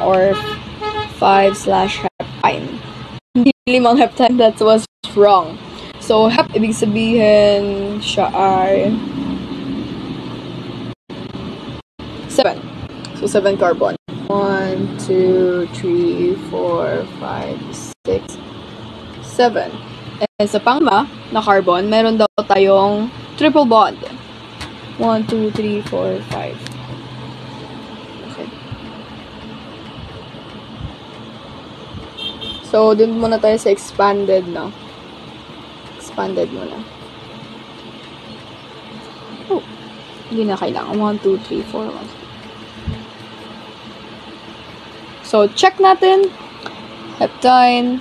or 5/heptine. Hindi 5 heptine, that was wrong. So, hep, ibig sabihin, siya ay 7. So, 7 carbon. 1, 2, 3, 4, 5, 6, 7. And sa pangma na carbon, meron daw tayong triple bond. 1, 2, 3, 4, 5. Okay. So, dun muna tayo sa expanded, no? Expanded muna. Oh, hindi na kailangan. 1, 2, 3, 4, 1. So, check natin. Heptine,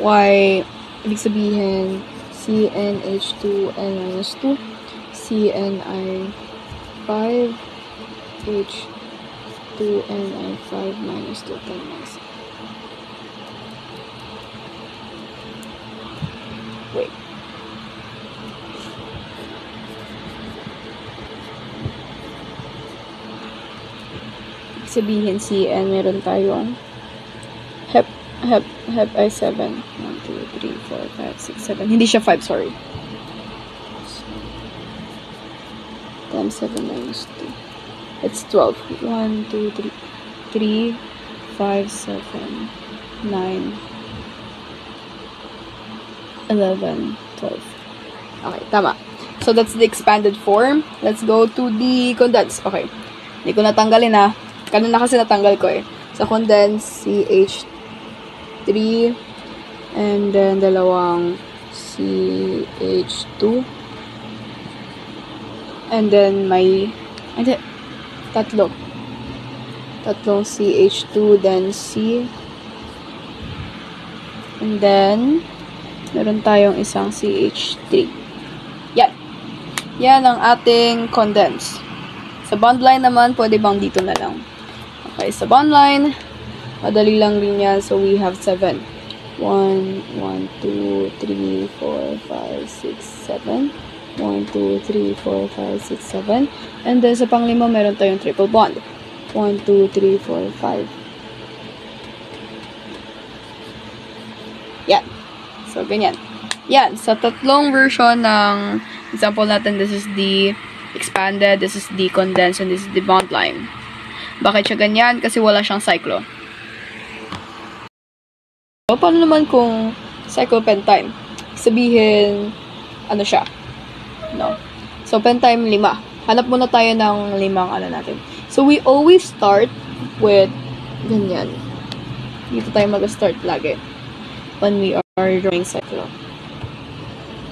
Y, ibig sabihin, CnH2n-2, CnI5, H2ni5 minus 2, 10 minus. Wait. Sabihin CN, meron tayong hep ay 7. 1, 2, 3, 4, 5, 6, 7. Hindi siya 5, sorry. 10, 7 minus 2. It's 12. 1, 2, 3, 3, 5, 7, 9, 11, 12. Okay, tama. So, that's the expanded form. Let's go to the condensed. Okay. Hindi ko natanggalin, ha. Kanina kasi natanggal ko eh. So, condense, CH3, and then dalawang CH2, and then may, tatlong CH2, then C, and then, meron tayong isang CH3. Yan ang ating condense. Sa bond line naman, pwede bang dito na lang? Okay, sa bond line, madali lang rin yan. So, we have 7. 1, 1, 2, 3, 4, 5, 6, 7. 1, 2, 3, 4, 5, 6, 7. And then, sa panglima, meron tayong triple bond. 1, 2, 3, 4, 5. Yan. So, ganyan. Yan. Sa tatlong version ng example natin, this is the expanded, this is the condensed, and this is the bond line. Bakit siya ganyan? Kasi wala siyang cyclo. So, paano naman kung cyclopentime? Sabihin, ano siya? No. So, pentime 5. Hanap muna tayo ng 5 natin. So, we always start with ganyan. Dito tayo mag-start lagi when we are drawing cyclo.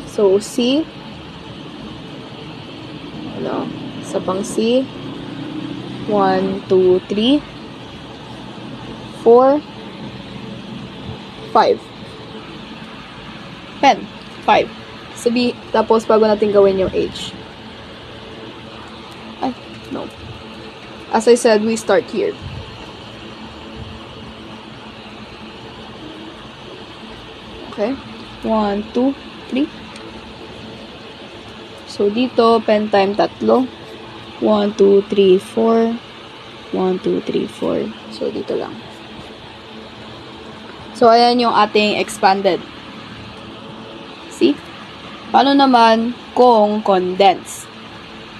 So, C. Ano? Sa pang C. 1, 2, 3, 4, 5. Pen. 5. Tapos bago natin gawin yung H. Ay, no. As I said, we start here. Okay. 1, 2, 3. So, dito, pen time 3. 1, 2, 3, 4. 1, 2, 3, 4. So, dito lang. So, ayan yung ating expanded. See? Paano naman kung condense?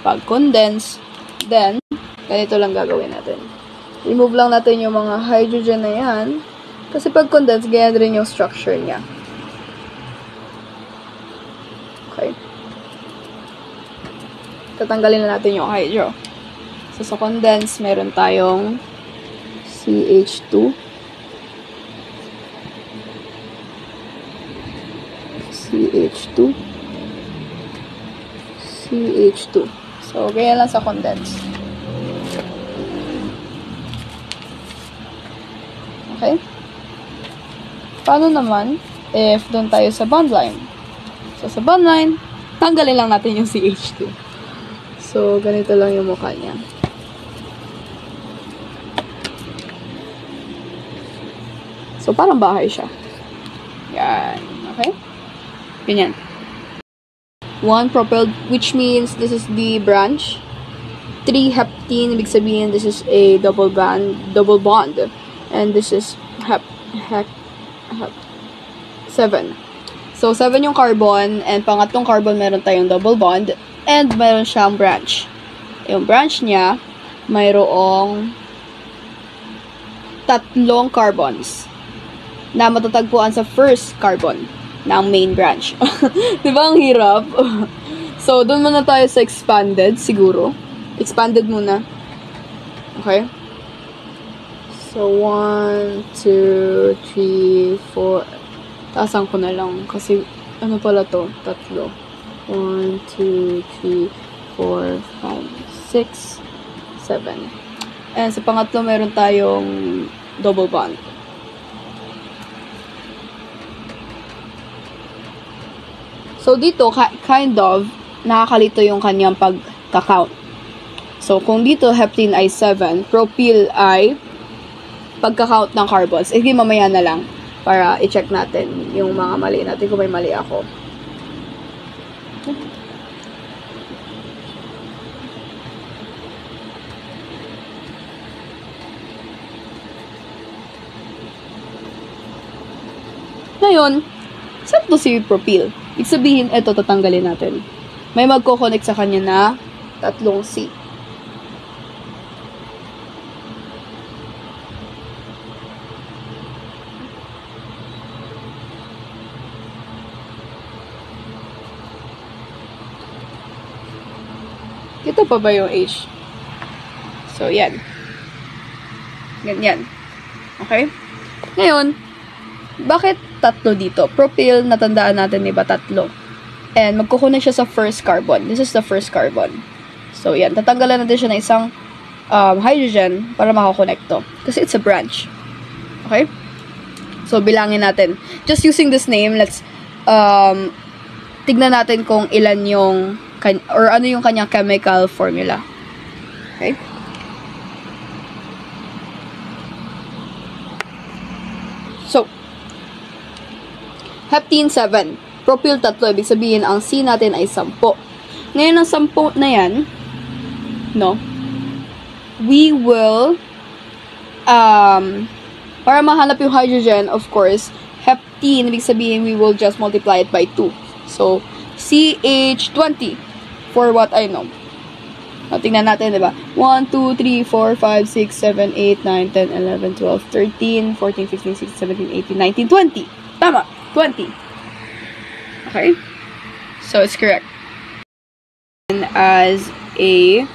Pag condense, then, ganito lang gagawin natin. Remove lang natin yung mga hydrogen na yan. Kasi pag condense, ganyan rin yung structure niya. Okay. Tatanggalin na natin yung hydro. So, sa condense, meron tayong CH2. CH2. CH2. So, ganyan lang sa condense. Okay? Paano naman if doon tayo sa bond line? So, sa bond line, tanggalin lang natin yung CH2. So, ganito lang yung mukha niya. So, parang bahay siya. Yan. Okay? Ganyan. One propelled, which means this is the branch. 3 heptene, ibig sabihin this is a double bond. And this is 7. So, 7 yung carbon, and pangatlong carbon meron tayong double bond, and meron siyang branch. Yung branch niya, mayroong 3 carbons na matatagpuan sa first carbon ng main branch. Diba ang hirap? So, doon muna tayo sa expanded, siguro. Expanded muna. Okay? So, 1, 2, 3, 4. Taasan ko na lang. Kasi, ano pala to? 3. 1, 2, 3, 4, 5, 6, 7. And sa pangatlo, meron tayong double bond. So, dito, kind of, nakakalito yung kanyang pagka-count. So, kung dito, heptene ay 7, propyl ay pagka-count ng carbons. Hindi, mamaya na lang para i-check natin yung mga mali natin kung may mali ako. Ngayon, saan to si propyl? Ibig sabihin, ito, tatanggalin natin. May magko-connect sa kanya na 3 C. Ito pa ba yung H? So, yan. Ganyan. Okay? Ngayon, bakit 3 dito? Propyl, natandaan natin, diba, 3. And, magkukunik siya sa first carbon. This is the first carbon. So, yan. Tatanggalan natin siya ng isang hydrogen para makakonect to. Kasi it's a branch. Okay? So, bilangin natin. Just using this name, let's tignan natin kung ilan yung or ano yung kanyang chemical formula. Okay? So, heptene 7. Propyl 3. Ibig sabihin, ang C natin ay 10. Ngayon, ang 10 na yan, no, we will, para mahanap yung hydrogen, of course, heptene, ibig sabihin, we will just multiply it by 2. So, CH20. For what I know. Tingnan natin, diba? 1, 2, 3, 4, 5, 6, 7, 8, 9, 10, 11, 12, 13, 14, 15, 16, 17, 18, 19, 20. Tama! 20. Okay? So, it's correct. As a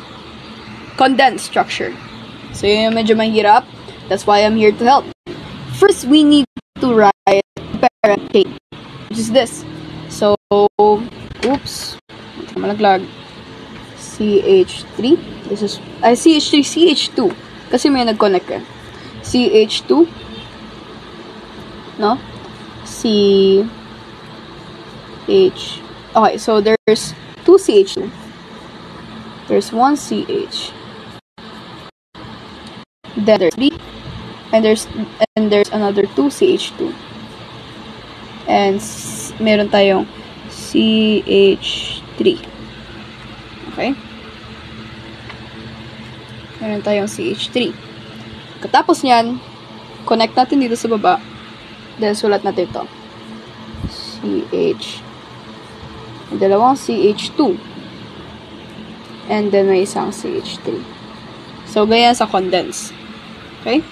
condensed structure. So, yun yung medyo mahirap. That's why I'm here to help. First, we need to write parent chain, which is this. So, oops. Malaglag. CH3. This is, CH3, CH2. Kasi may nag-connect eh. CH2. No? CH. Okay, so there's 2 CH2. There's 1 CH. Then there's 3. And there's another 2 CH2. And meron tayong CH3. Okay? Meron tayong CH3. Katapos nyan, connect natin dito sa baba. Then, sulat natin ito. CH. Dalawang CH2. And then, may isang CH3. So, ganyan sa condense. Okay?